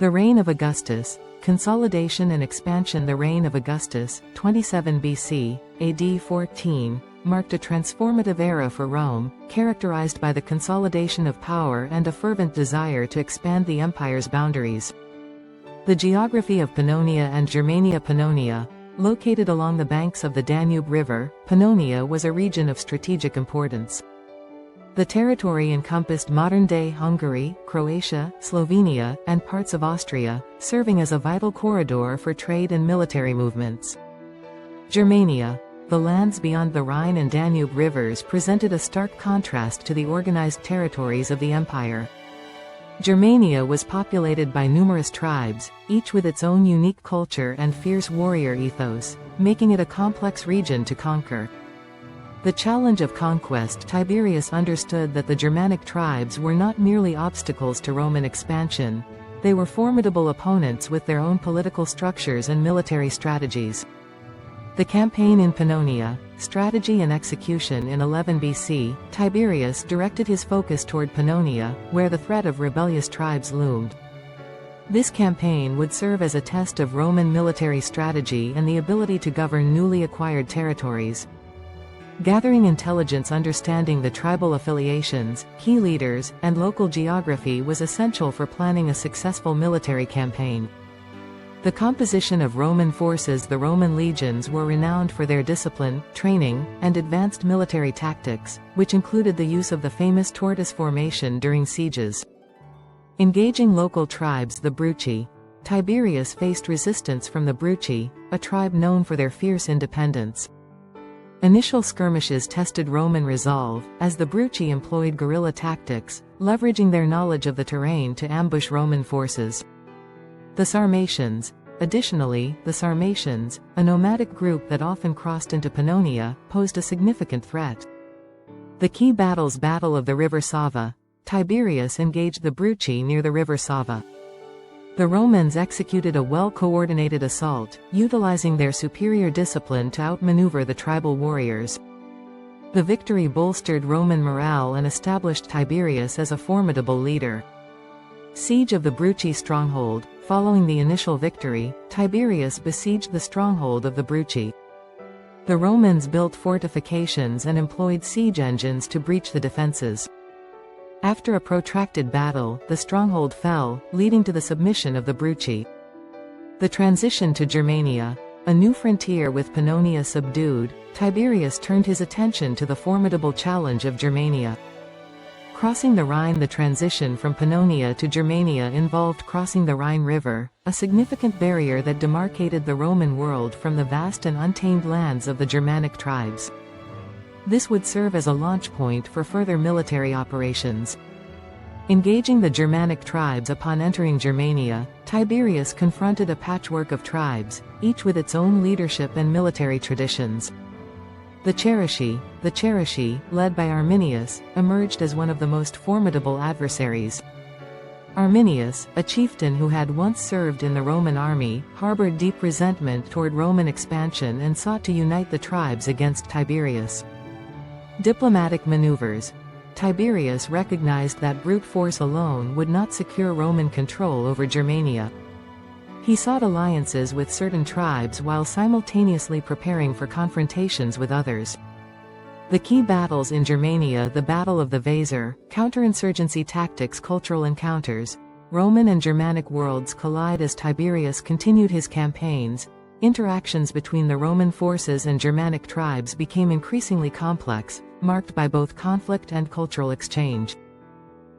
The reign of Augustus, consolidation and expansion. The reign of Augustus, 27 BC, AD 14, marked a transformative era for Rome, characterized by the consolidation of power and a fervent desire to expand the empire's boundaries. The geography of Pannonia and Germania. Pannonia, located along the banks of the Danube River, Pannonia was a region of strategic importance. The territory encompassed modern-day Hungary, Croatia, Slovenia, and parts of Austria, serving as a vital corridor for trade and military movements. Germania, the lands beyond the Rhine and Danube rivers, presented a stark contrast to the organized territories of the empire. Germania was populated by numerous tribes, each with its own unique culture and fierce warrior ethos, making it a complex region to conquer. The challenge of conquest. Tiberius understood that the Germanic tribes were not merely obstacles to Roman expansion, they were formidable opponents with their own political structures and military strategies. The campaign in Pannonia, strategy and execution. In 11 BC, Tiberius directed his focus toward Pannonia, where the threat of rebellious tribes loomed. This campaign would serve as a test of Roman military strategy and the ability to govern newly acquired territories. Gathering intelligence, understanding the tribal affiliations, key leaders, and local geography was essential for planning a successful military campaign. The composition of Roman forces. The Roman legions were renowned for their discipline, training, and advanced military tactics, which included the use of the famous tortoise formation during sieges. Engaging local tribes. The Bruci. Tiberius faced resistance from the Bruci, a tribe known for their fierce independence. Initial skirmishes tested Roman resolve, as the Bruci employed guerrilla tactics, leveraging their knowledge of the terrain to ambush Roman forces. The Sarmatians. Additionally, the Sarmatians, a nomadic group that often crossed into Pannonia, posed a significant threat. The key battles. Battle of the River Sava. Tiberius engaged the Bruci near the River Sava. The Romans executed a well-coordinated assault, utilizing their superior discipline to outmaneuver the tribal warriors. The victory bolstered Roman morale and established Tiberius as a formidable leader. Siege of the Bruci stronghold. Following the initial victory, Tiberius besieged the stronghold of the Bruci. The Romans built fortifications and employed siege engines to breach the defenses. After a protracted battle, the stronghold fell, leading to the submission of the Bruci. The transition to Germania. A new frontier. With Pannonia subdued, Tiberius turned his attention to the formidable challenge of Germania. Crossing the Rhine. The transition from Pannonia to Germania involved crossing the Rhine River, a significant barrier that demarcated the Roman world from the vast and untamed lands of the Germanic tribes. This would serve as a launch point for further military operations. Engaging the Germanic tribes. Upon entering Germania, Tiberius confronted a patchwork of tribes, each with its own leadership and military traditions. The Cherusci, led by Arminius, emerged as one of the most formidable adversaries. Arminius, a chieftain who had once served in the Roman army, harbored deep resentment toward Roman expansion and sought to unite the tribes against Tiberius. Diplomatic maneuvers. Tiberius recognized that brute force alone would not secure Roman control over Germania. He sought alliances with certain tribes while simultaneously preparing for confrontations with others. The key battles in Germania. The Battle of the Weser, counterinsurgency tactics. Cultural encounters. Roman and Germanic worlds collide as Tiberius continued his campaigns. Interactions between the Roman forces and Germanic tribes became increasingly complex, marked by both conflict and cultural exchange.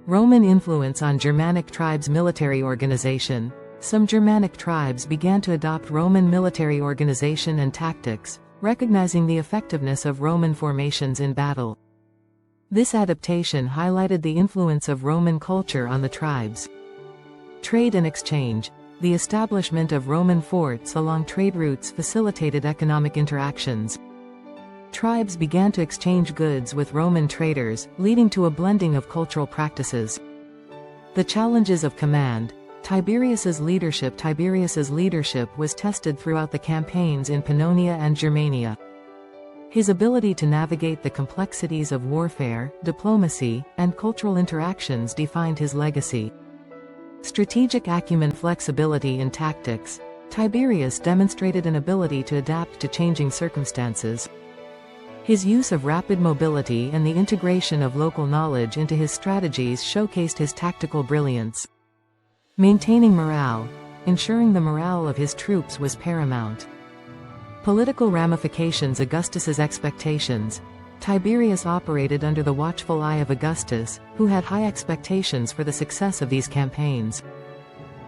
Roman influence on Germanic tribes. Military organization. Some Germanic tribes began to adopt Roman military organization and tactics, recognizing the effectiveness of Roman formations in battle. This adaptation highlighted the influence of Roman culture on the tribes. Trade and exchange. The establishment of Roman forts along trade routes facilitated economic interactions. Tribes began to exchange goods with Roman traders, leading to a blending of cultural practices. The challenges of command. Tiberius's leadership was tested throughout the campaigns in Pannonia and Germania. His ability to navigate the complexities of warfare, diplomacy, and cultural interactions defined his legacy. Strategic acumen, flexibility in tactics. Tiberius demonstrated an ability to adapt to changing circumstances. His use of rapid mobility and the integration of local knowledge into his strategies showcased his tactical brilliance. Maintaining morale. Ensuring the morale of his troops was paramount. Political ramifications. Augustus's expectations. Tiberius operated under the watchful eye of Augustus, who had high expectations for the success of these campaigns.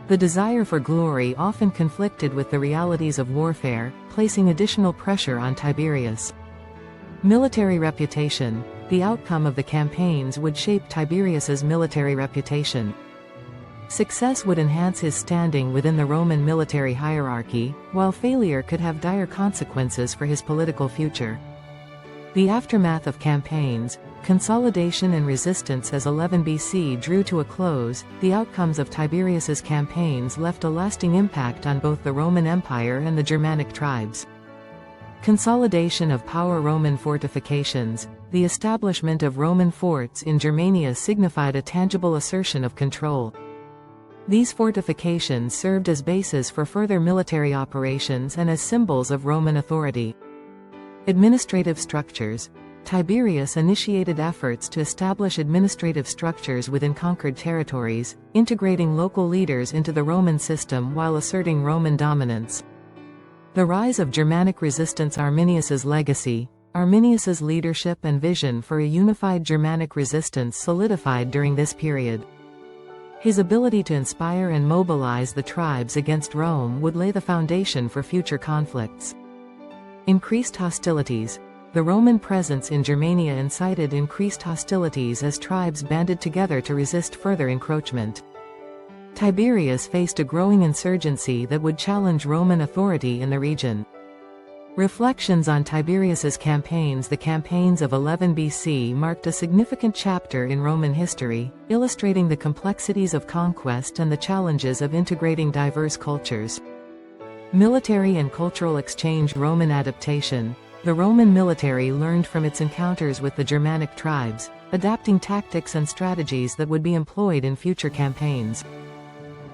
The desire for glory often conflicted with the realities of warfare, placing additional pressure on Tiberius. Military reputation. The outcome of the campaigns would shape Tiberius's military reputation. Success would enhance his standing within the Roman military hierarchy, while failure could have dire consequences for his political future. The aftermath of campaigns, consolidation and resistance. As 11 BC drew to a close, the outcomes of Tiberius's campaigns left a lasting impact on both the Roman Empire and the Germanic tribes. Consolidation of power. Roman fortifications. The establishment of Roman forts in Germania signified a tangible assertion of control. These fortifications served as bases for further military operations and as symbols of Roman authority. Administrative structures. Tiberius initiated efforts to establish administrative structures within conquered territories, integrating local leaders into the Roman system while asserting Roman dominance. The rise of Germanic resistance. Arminius's legacy. Arminius's leadership and vision for a unified Germanic resistance solidified during this period. His ability to inspire and mobilize the tribes against Rome would lay the foundation for future conflicts. Increased hostilities. The Roman presence in Germania incited increased hostilities as tribes banded together to resist further encroachment. Tiberius faced a growing insurgency that would challenge Roman authority in the region. Reflections on Tiberius's campaigns. The campaigns of 11 BC marked a significant chapter in Roman history, illustrating the complexities of conquest and the challenges of integrating diverse cultures. Military and cultural exchange. Roman adaptation. The Roman military learned from its encounters with the Germanic tribes, adapting tactics and strategies that would be employed in future campaigns.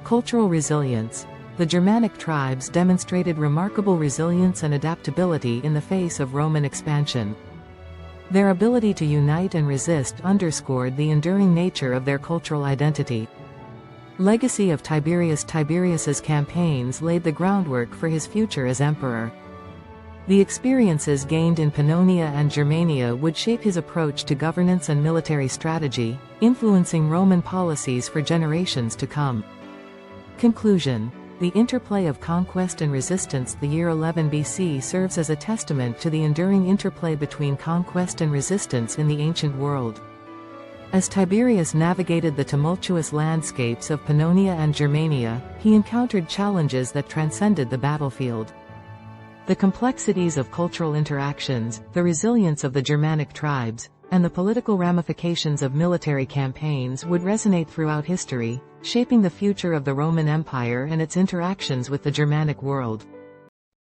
Cultural resilience. The Germanic tribes demonstrated remarkable resilience and adaptability in the face of Roman expansion. Their ability to unite and resist underscored the enduring nature of their cultural identity. Legacy of Tiberius. Tiberius's campaigns laid the groundwork for his future as emperor. The experiences gained in Pannonia and Germania would shape his approach to governance and military strategy, influencing Roman policies for generations to come. Conclusion. The interplay of conquest and resistance. The year 11 BC serves as a testament to the enduring interplay between conquest and resistance in the ancient world. As Tiberius navigated the tumultuous landscapes of Pannonia and Germania, he encountered challenges that transcended the battlefield. The complexities of cultural interactions, the resilience of the Germanic tribes, and the political ramifications of military campaigns would resonate throughout history, shaping the future of the Roman Empire and its interactions with the Germanic world.